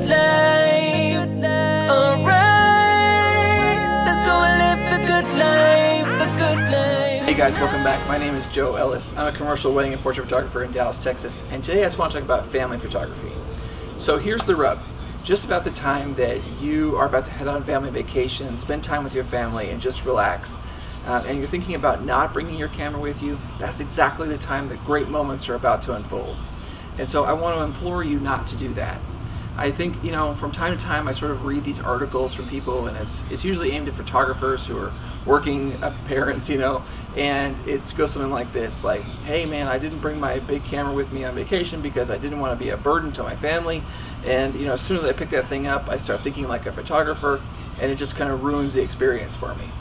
life. Alright, let's go and live the good life, the good life. Hey guys, welcome back. My name is Joe Ellis. I'm a commercial wedding and portrait photographer in Dallas, Texas, and today I just want to talk about family photography. So here's the rub. Just about the time that you are about to head on family vacation, spend time with your family and just relax, and you're thinking about not bringing your camera with you, that's exactly the time that great moments are about to unfold. And so I want to implore you not to do that. I think, you know, from time to time I sort of read these articles from people, and it's usually aimed at photographers who are working parents, you know, and it goes something like this, like, hey man, I didn't bring my big camera with me on vacation because I didn't want to be a burden to my family, and you know, as soon as I pick that thing up I start thinking like a photographer, and it just kind of ruins the experience for me.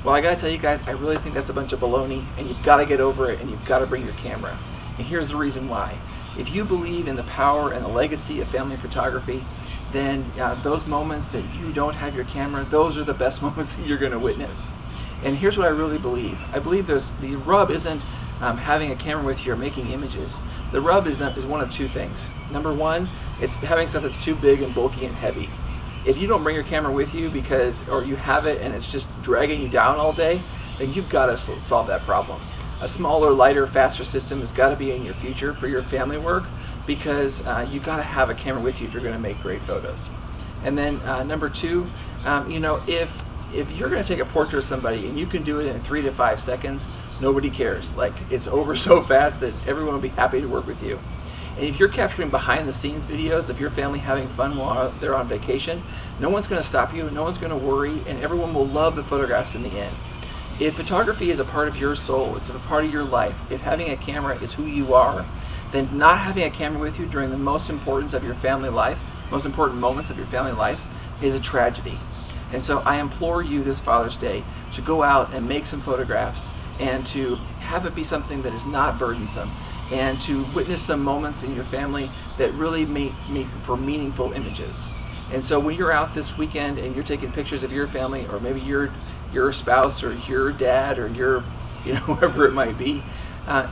Well, I gotta tell you guys, I really think that's a bunch of baloney, and you've got to get over it, and you've got to bring your camera. And here's the reason why. If you believe in the power and the legacy of family photography, then those moments that you don't have your camera, those are the best moments that you're going to witness. And here's what I really believe. I believe the rub isn't having a camera with you or making images. The rub is one of two things. Number one, it's having stuff that's too big and bulky and heavy. If you don't bring your camera with you or you have it and it's just dragging you down all day, then you've got to solve that problem. A smaller, lighter, faster system has got to be in your future for your family work, because you've got to have a camera with you if you're going to make great photos. And then number two, you know, if you're going to take a portrait of somebody and you can do it in 3 to 5 seconds, nobody cares. Like, it's over so fast that everyone will be happy to work with you. And if you're capturing behind the scenes videos of your family having fun while they're on vacation, no one's going to stop you, no one's going to worry, and everyone will love the photographs in the end. If photography is a part of your soul, it's a part of your life, if having a camera is who you are, then not having a camera with you during the most important of your family life, most important moments of your family life, is a tragedy. And so I implore you this Father's Day to go out and make some photographs, and to have it be something that is not burdensome, and to witness some moments in your family that really make for meaningful images. And so when you're out this weekend and you're taking pictures of your family, or maybe your spouse or your dad or your, you know, whoever it might be,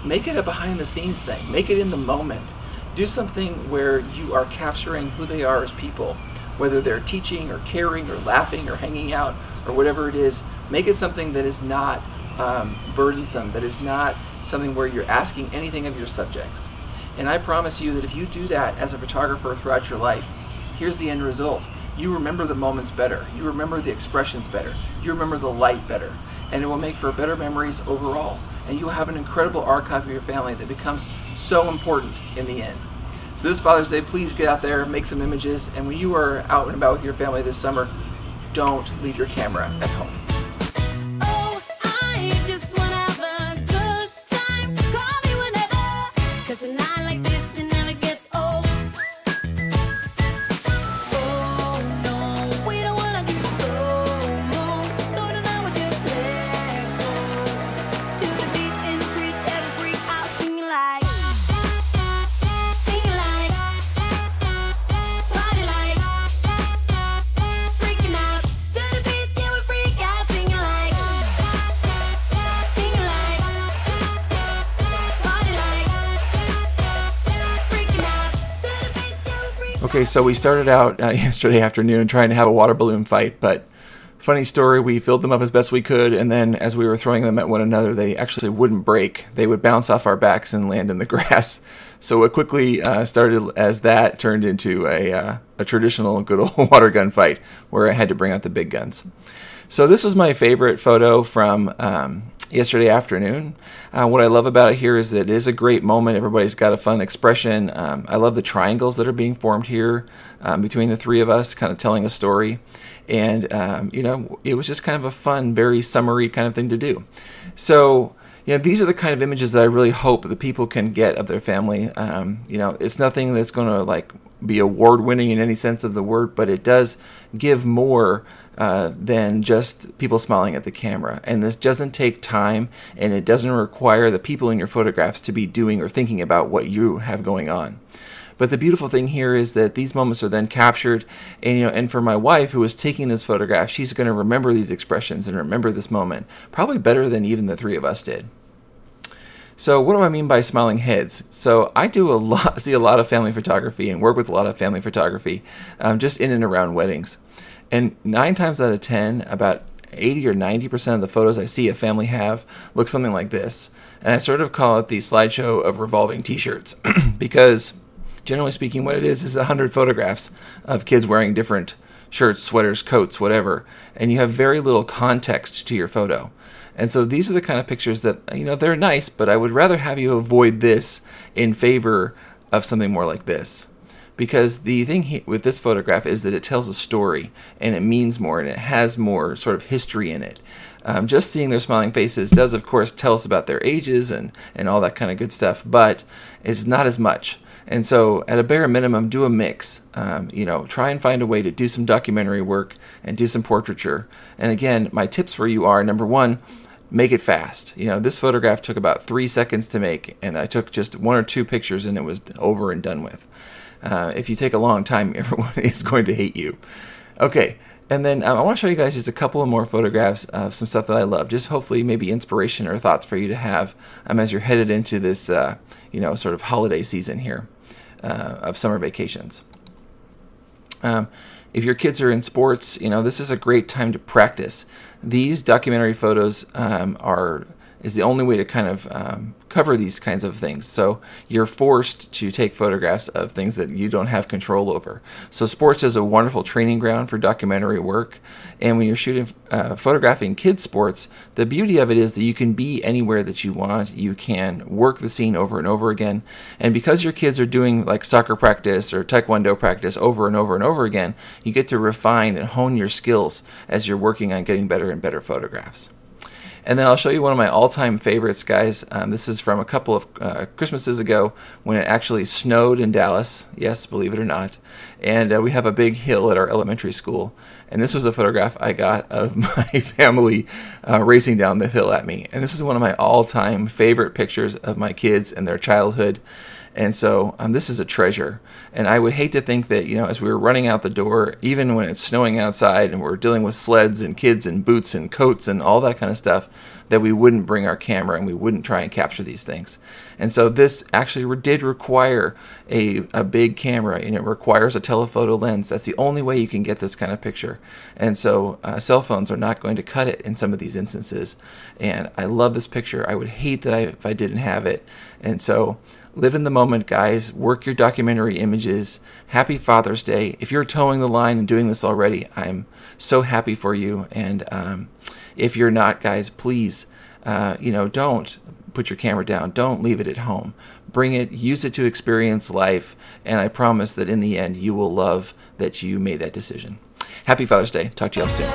make it a behind the scenes thing. Make it in the moment. Do something where you are capturing who they are as people, whether they're teaching or caring or laughing or hanging out or whatever it is. Make it something that is not burdensome, that is not something where you're asking anything of your subjects. And I promise you that if you do that as a photographer throughout your life, here's the end result. You remember the moments better. You remember the expressions better. You remember the light better. And it will make for better memories overall. And you'll have an incredible archive of your family that becomes so important in the end. So this Father's Day, please get out there, make some images. And when you are out and about with your family this summer, don't leave your camera at home. Okay, so we started out yesterday afternoon trying to have a water balloon fight, but funny story, we filled them up as best we could, and then as we were throwing them at one another, they actually wouldn't break. They would bounce off our backs and land in the grass. So it quickly started as that turned into a traditional good old water gun fight where I had to bring out the big guns. So this was my favorite photo from yesterday afternoon. What I love about it here is that it is a great moment. Everybody's got a fun expression. I love the triangles that are being formed here between the three of us, kind of telling a story. And, you know, it was just kind of a fun, very summery kind of thing to do. So, you know, these are the kind of images that I really hope that people can get of their family. You know, it's nothing that's going to, like, be award-winning in any sense of the word, but it does give more than just people smiling at the camera. And this doesn't take time, and it doesn't require the people in your photographs to be doing or thinking about what you have going on. But the beautiful thing here is that these moments are then captured, and you know, and for my wife who is taking this photograph, she's going to remember these expressions and remember this moment probably better than even the three of us did. So what do I mean by smiling heads? So I see a lot of family photography and work with a lot of family photography just in and around weddings. And 9 times out of 10, about 80 or 90% of the photos I see a family have look something like this. And I sort of call it the slideshow of revolving t-shirts because generally speaking what it is 100 photographs of kids wearing different shirts, sweaters, coats, whatever. And you have very little context to your photo. And so these are the kind of pictures that, you know, they're nice, but I would rather have you avoid this in favor of something more like this. Because the thing with this photograph is that it tells a story, and it means more, and it has more sort of history in it. Just seeing their smiling faces does, of course, tell us about their ages and all that kind of good stuff, but it's not as much. And so at a bare minimum, do a mix. Try and find a way to do some documentary work and do some portraiture. And again, my tips for you are, number one, make it fast. This photograph took about 3 seconds to make, and I took just 1 or 2 pictures and it was over and done with. If you take a long time, everyone is going to hate you. Okay, and then I want to show you guys just a couple of more photographs of some stuff that I love, just hopefully maybe inspiration or thoughts for you to have as you're headed into this, sort of holiday season here of summer vacations. If your kids are in sports, this is a great time to practice. These documentary photos is the only way to kind of cover these kinds of things. So you're forced to take photographs of things that you don't have control over. So sports is a wonderful training ground for documentary work. And when you're shooting, photographing kids sports, the beauty of it is that you can be anywhere that you want. You can work the scene over and over again. And because your kids are doing like soccer practice or taekwondo practice over and over and over again, you get to refine and hone your skills as you're working on getting better and better photographs. And then I'll show you one of my all-time favorites, guys. This is from a couple of Christmases ago when it actually snowed in Dallas. Yes, believe it or not. And we have a big hill at our elementary school. And this was a photograph I got of my family racing down the hill at me. And this is one of my all-time favorite pictures of my kids and their childhood. And so this is a treasure. And I would hate to think that, as we were running out the door, even when it's snowing outside and we're dealing with sleds and kids and boots and coats and all that kind of stuff, that we wouldn't bring our camera and we wouldn't try and capture these things. And so this actually did require a big camera, and it requires a telephoto lens. That's the only way you can get this kind of picture. And so cell phones are not going to cut it in some of these instances. And I love this picture. I would hate that if I didn't have it. And so live in the moment, guys. Work your documentary images. Happy Father's Day. If you're towing the line and doing this already, I'm so happy for you. And if you're not, guys, please, don't put your camera down. Don't leave it at home. Bring it, use it to experience life, and I promise that in the end, you will love that you made that decision. Happy Father's Day. Talk to y'all soon.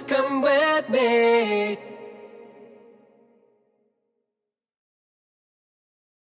Come with me.